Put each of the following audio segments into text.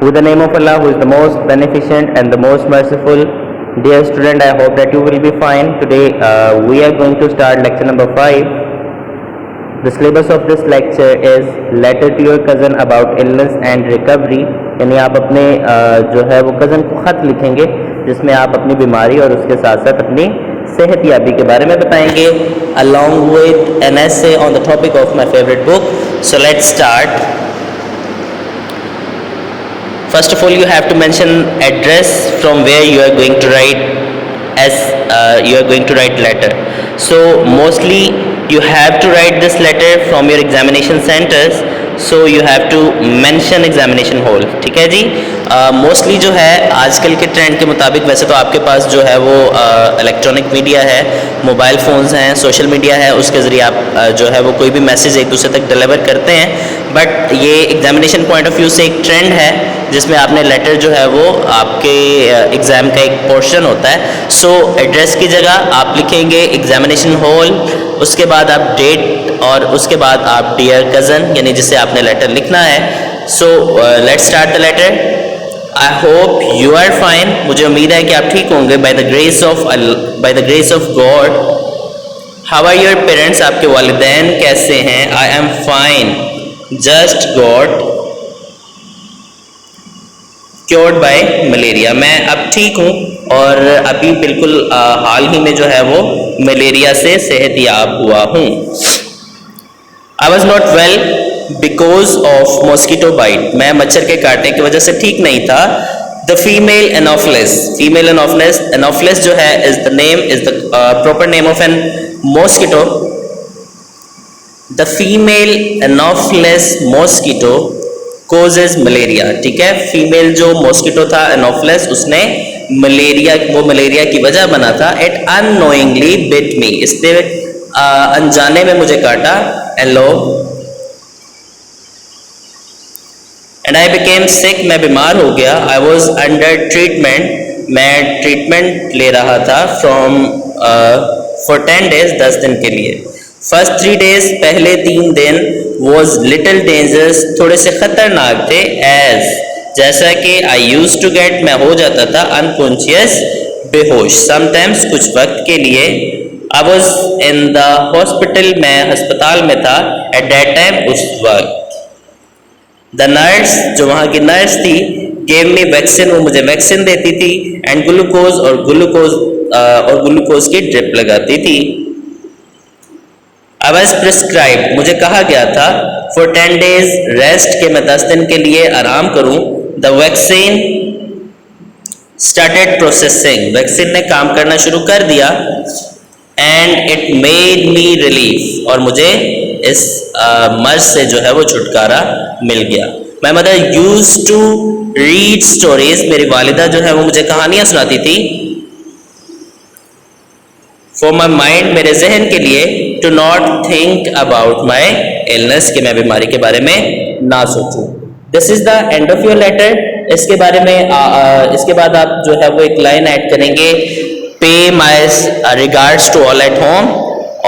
With the name of Allah, who is the most beneficent and the most merciful. Dear student, I hope that you will be fine. Today we are going to start lecture number 5. The syllabus of this lecture is letter to your cousin about illness and recovery. यानी आप अपने जो है वो cousin को ख़त लिखेंगे जिसमें आप अपनी बीमारी और उसके साथ साथ अपनी सेहतयाबी के बारे में बताएंगे along with an essay on the topic of my favorite book. So let's start. First of all, you have to mention address from where you are going to write you are going to write letter. So mostly you have to write this letter from your examination centers. So you have to mention examination hall. ठीक है जी. Mostly जो है आजकल के trend के मुताबिक वैसे तो आपके पास जो है वो इलेक्ट्रॉनिक मीडिया है, मोबाइल फ़ोन्स हैं, सोशल मीडिया है, उसके ज़रिए आप जो है वो कोई भी मैसेज एक दूसरे तक डिलीवर करते हैं. बट ये एग्जामिनेशन पॉइंट ऑफ व्यू से एक ट्रेंड है जिसमें आपने लेटर जो है वो आपके एग्ज़ाम का एक पोर्शन होता है. सो एड्रेस की जगह आप लिखेंगे एग्जामिनेशन हॉल, उसके बाद आप डेट और उसके बाद आप डियर कज़न यानी जिससे आपने लेटर लिखना है. So let's start the letter. I hope you are fine. मुझे उम्मीद है कि आप ठीक होंगे by the grace of God. How are your parents? आपके वालिदैन कैसे हैं? I am fine, just got cured by malaria. मैं अब ठीक हूँ और अभी बिल्कुल हाल ही में जो है वो मलेरिया से सेहतयाब हुआ हूँ. I was not well because of mosquito bite. मैं मच्छर के काटने की वजह से ठीक नहीं था. द फीमेल एनोफिलिस जो है is the proper name of an mosquito. The female anopheles mosquito causes malaria. ठीक है, फीमेल जो मॉस्किटो था एनोफिलिस उसने मलेरिया की वजह बना था. इट अननोइंगली बिट मी. इसने अनजाने में मुझे काटा. एलो एंड आई बिकेम सिक. मैं बीमार हो गया. I was under treatment. मैं ट्रीटमेंट ले रहा था फॉर 10 days 10 दिन के लिए. फर्स्ट 3 days पहले 3 दिन वॉज लिटिल डेंजरस, थोड़े से खतरनाक थे. एज जैसा कि आई यूज टू गेट, मैं हो जाता था अनकॉन्शियस, बेहोश. समटाइम्स कुछ वक्त के लिए. I was in the hospital, मैं अस्पताल में था. एट दैट टाइम, उस वक्त. द नर्स, जो वहाँ की नर्स थी, गेव मी वैक्सीन, वो मुझे वैक्सीन देती थी. एंड ग्लूकोज की ड्रिप लगाती थी. आई वॉज प्रिस्क्राइब, मुझे कहा गया था फॉर 10 days रेस्ट, के मैं 10 दिन के लिए आराम करूं. The vaccine started processing, vaccine ने काम करना शुरू कर दिया. And it made me relief, और मुझे इस मर्ज से जो है वो छुटकारा मिल गया. My mother use to read stories, मेरी वालिदा जो है वो मुझे कहानियां सुनाती थी. फॉर माई माइंड, मेरे जहन के लिए. To not think about my illness, कि मैं बीमारी के बारे में ना सोचूं. This is the end of your letter. इसके बारे में इसके बाद आप जो है वो एक लाइन ऐड करेंगे, pay my regards to all at home.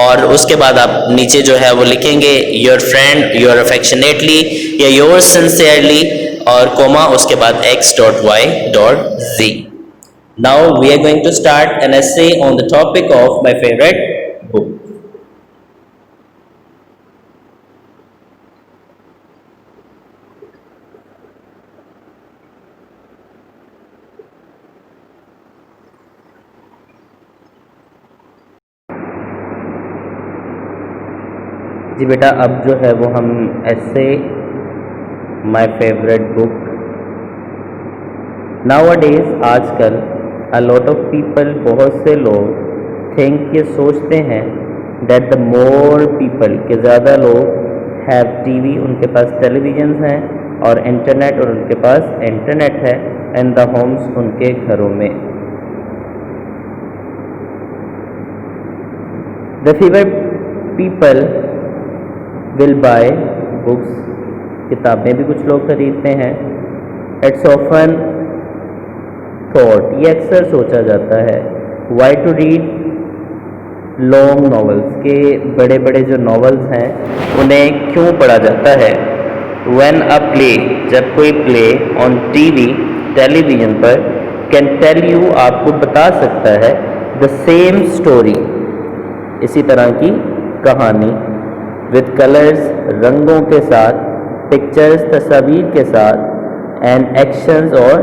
और उसके बाद आप नीचे जो है वो लिखेंगे योर फ्रेंड, योर अफेक्शनेटली या योर सिंसियरली, और कोमा, उसके बाद x.y.z. Now we are going to start an essay on the topic of my favorite book. जी बेटा, अब जो है वो हम essay my favorite book. Nowadays, आजकल a lot of people, बहुत से लोग think, ये सोचते हैं that the more people, के ज़्यादा लोग have TV, उनके पास टेलीविज़न हैं, और इंटरनेट, और उनके पास इंटरनेट है in the homes, उनके घरों में. The fewer people will buy books, किताबें भी कुछ लोग खरीदते हैं. It's often thought, ये अक्सर सोचा जाता है, why to read long novels, के बड़े बड़े जो नॉवेल्स हैं उन्हें क्यों पढ़ा जाता है. व्हेन अ प्ले, जब कोई प्ले ऑन टीवी, टेलीविज़न पर, कैन टेल यू, आपको बता सकता है, द सेम स्टोरी, इसी तरह की कहानी, विद कलर्स, रंगों के साथ, पिक्चर्स, तस्वीर के साथ, एंड एक्शंस और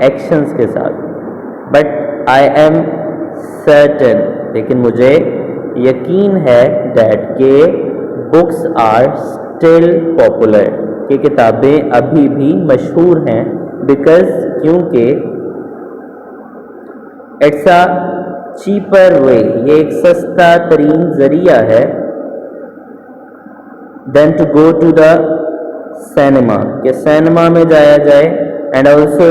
एक्शंस के साथ। बट आई एम सर्टेन, लेकिन मुझे यकीन है, दैट के बुक्स आर स्टिल पॉपुलर, कि किताबें अभी भी मशहूर हैं, बिकॉज, क्योंकि, इट्स अ चीपर वे, ये एक सस्ता तरीन जरिया है, then to go to the cinema, कि सिनेमा में जाया जाए, and also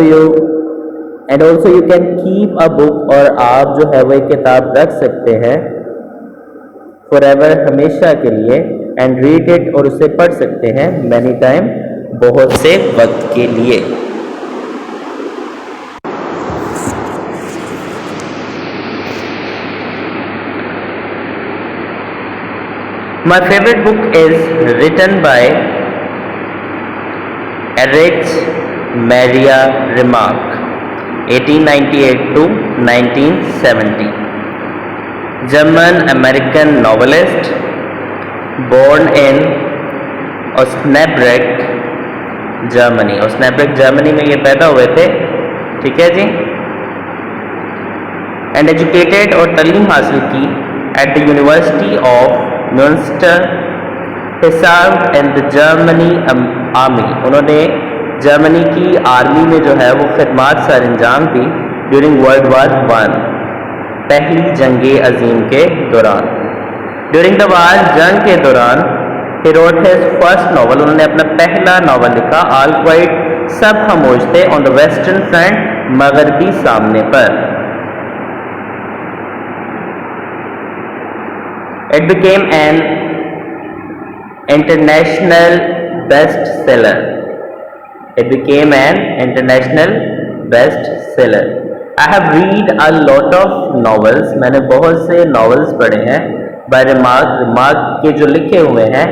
you can keep a book, और आप जो है वह किताब रख सकते हैं फॉर एवर, हमेशा के लिए, एंड रीड इट, और उसे पढ़ सकते हैं, मैनी टाइम, बहुत से वक्त के लिए। My favourite book is written by Erich Maria Remarque, 1898 to 1970, German American novelist, born in Osnabrück, Germany. Osnabrück Germany में ये पैदा हुए थे, ठीक है जी। एंड एजुकेटेड, और तालीम हासिल की at the university of Münster. He served in the Germany army, उन्होंने जर्मनी की आर्मी में जो है वो खिदमात सर अंजाम दी ड्यूरिंग वर्ल्ड वार वन, पहली जंग अजीम के दौरान। ड्यूरिंग द वार, जंग के दौरान, he wrote his first novel, उन्होंने अपना पहला नॉवल लिखा, ऑल क्वाइट, सब खामोश थे, ऑन द वेस्टर्न फ्रंट, मगरबी सामने पर। It became an international best seller, it became an international best seller. I have read a lot of novels, मैंने बहुत से नॉवेल्स पढ़े हैं बाय रिमार्क के जो लिखे हुए हैं,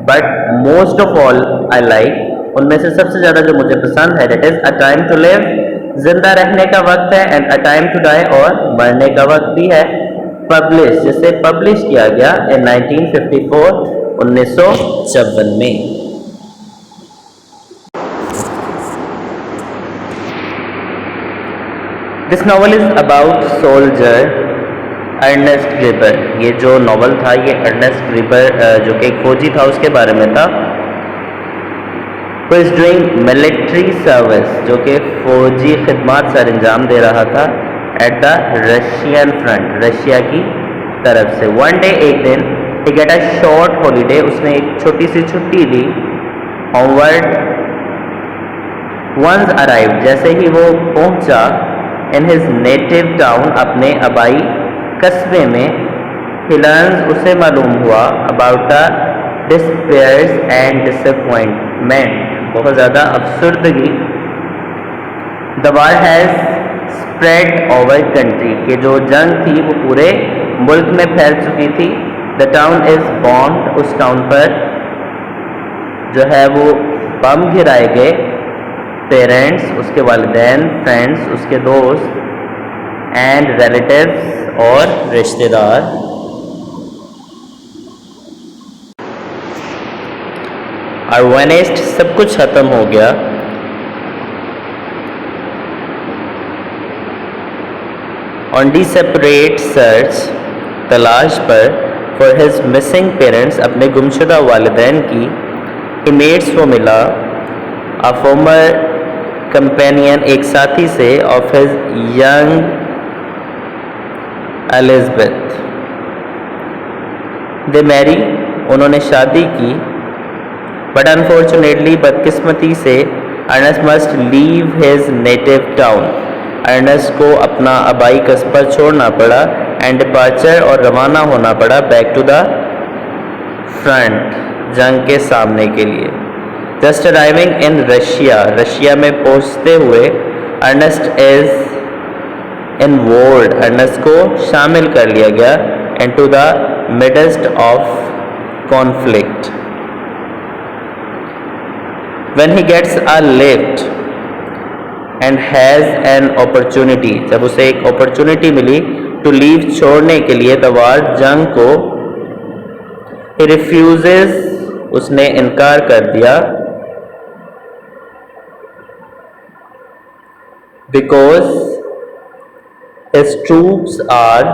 but most of all I like, उनमें से सबसे ज़्यादा जो मुझे पसंद है, that is a time to live, जिंदा रहने का वक्त है, and a time to die, और मरने का वक्त भी है, पब्लिश, जिसे पब्लिश किया गया इन 1954, 1954 में। This novel is about soldier Ernst Graeber, ये जो नॉवल था ये अर्नेस्ट ग्रिबर जो कि एक फौजी था उसके बारे में था, who is doing military service, जो कि फौजी खिदमात सर अंजाम दे रहा था at the Russian front, Russia की तरफ से। वन डे, एक दिन, ही गेट अ शॉर्ट हॉलीडे, उसने एक छोटी सी छुट्टी ली, होमवर्ड वंस अराइव्ड, जैसे ही वो पहुंचा, इन हिज नेटिव टाउन, अपने आबाई कस्बे में, ही लर्न्स, उसे मालूम हुआ, about the despairs and disappointment, बहुत ज़्यादा अफसुर्दगी, the war has spread over country, कि जो जंग थी वो पूरे मुल्क में फैल चुकी थी, द टाउन इज़ बॉम्ब्ड, उस टाउन पर जो है वो बम गिराए गए, पेरेंट्स, उसके वालिदैन, फ्रेंड्स, उसके दोस्त, एंड रिलेटिव्स, और रिश्तेदार, आर वेनिस्ड, सब कुछ खत्म हो गया, ऑन डी सेपरेट सर्च, तलाश पर, फॉर हिज मिसिंग पेरेंट्स, अपने गुमशुदा वालिदैन की, ही मेट्स, वो मिला, अ फॉर्मर कंपेनियन, एक साथी से, of his young Elizabeth, they marry, उन्होंने शादी की, बट अनफॉर्चुनेटली, बदकिस्मती से, Ernest must leave his native town, Ernest को अपना आबाई कस्बा छोड़ना पड़ा, एंड डिपार्चर, और रवाना होना पड़ा, बैक टू द फ्रंट, जंग के सामने के लिए। Just arriving in Russia, Russia में पहुंचते हुए, अर्नेस्ट इज इनवॉल्व्ड, अर्नेस्ट को शामिल कर लिया गया, into the midst of conflict, when he gets a lift and has an opportunity, जब उसे एक opportunity मिली to leave छोड़ने के लिए the war जंग को, he refuses, उसने इनकार कर दिया, because his troops are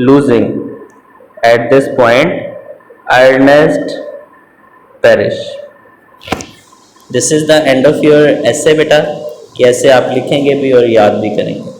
losing. At this point, Ernest perish. This is the end of your essay बेटा, कि ऐसे आप लिखेंगे भी और याद भी करेंगे.